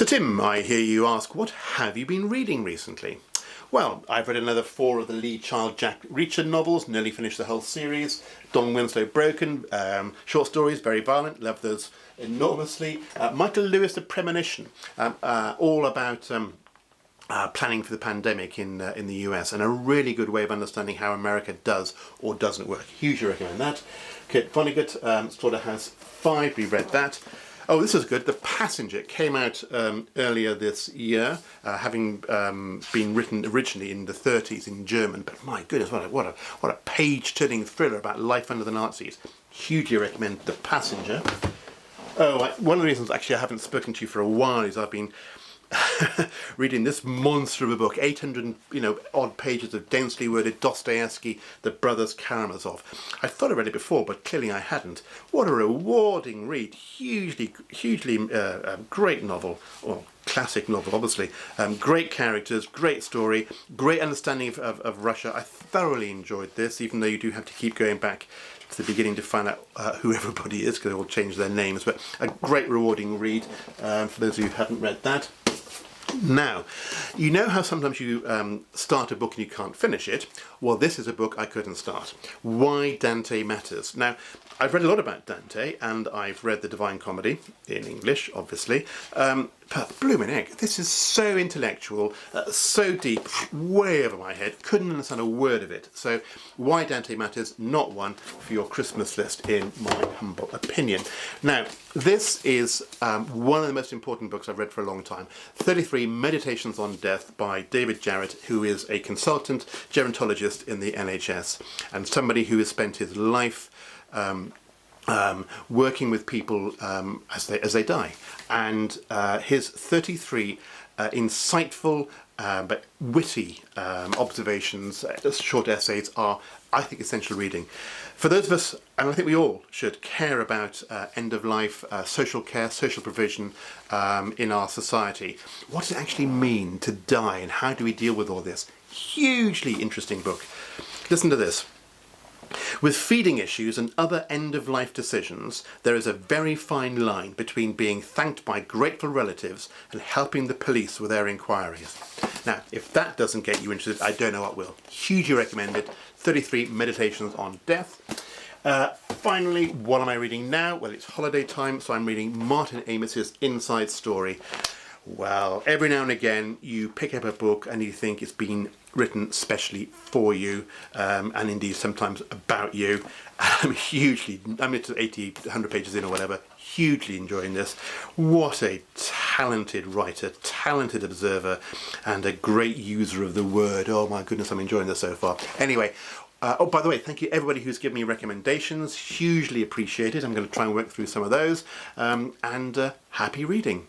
So Tim, I hear you ask, what have you been reading recently? Well, I've read another 4 of the Lee Child Jack Reacher novels, nearly finished the whole series. Don Winslow Broken, short stories, very violent, love those enormously. Michael Lewis, The Premonition, all about planning for the pandemic in the US, and a really good way of understanding how America does or doesn't work. Hugely recommend that. Kurt Vonnegut, Slaughterhouse 5, we read that. Oh, this is good. The Passenger came out earlier this year, having been written originally in the 30s in German. But my goodness, what a page-turning thriller about life under the Nazis. Hugely recommend The Passenger. Oh, one of the reasons actually I haven't spoken to you for a while is I've been reading this monster of a book, 800 odd pages of densely worded Dostoevsky, The Brothers Karamazov. I thought I read it before, but clearly I hadn't. What a rewarding read! Hugely great novel, or classic novel, obviously. Great characters, great story, great understanding of Russia. I thoroughly enjoyed this, even though you do have to keep going back to the beginning to find out who everybody is, because they all change their names. But a great rewarding read for those of you who haven't read that. Now, you know how sometimes you start a book and you can't finish it? Well, this is a book I couldn't start. Why Dante Matters. Now, I've read a lot about Dante, and I've read The Divine Comedy, in English, obviously. But blooming egg, this is so intellectual, so deep, way over my head, couldn't understand a word of it. So, Why Dante Matters, not one for your Christmas list, in my humble opinion. Now, this is one of the most important books I've read for a long time. 33 Meditations on Death by David Jarrett, who is a consultant gerontologist in the NHS, and somebody who has spent his life working with people as they die. And his 33 insightful but witty observations, short essays, are, I think, essential reading. For those of us, and I think we all should, care about end-of-life social care, social provision in our society. What does it actually mean to die, and how do we deal with all this? Hugely interesting book. Listen to this. With feeding issues and other end-of-life decisions, there is a very fine line between being thanked by grateful relatives and helping the police with their inquiries. Now, if that doesn't get you interested, I don't know what will. Hugely recommended. 33 Meditations on Death. Finally, what am I reading now? Well, it's holiday time, so I'm reading Martin Amis's Inside Story. Well, every now and again you pick up a book and you think it's been written specially for you, and indeed sometimes about you. I'm into 80, 100 pages in or whatever, hugely enjoying this. What a talented writer, talented observer, and a great user of the word. Oh my goodness, I'm enjoying this so far. Anyway, oh, by the way, thank you everybody who's given me recommendations, hugely appreciated. I'm going to try and work through some of those, and happy reading.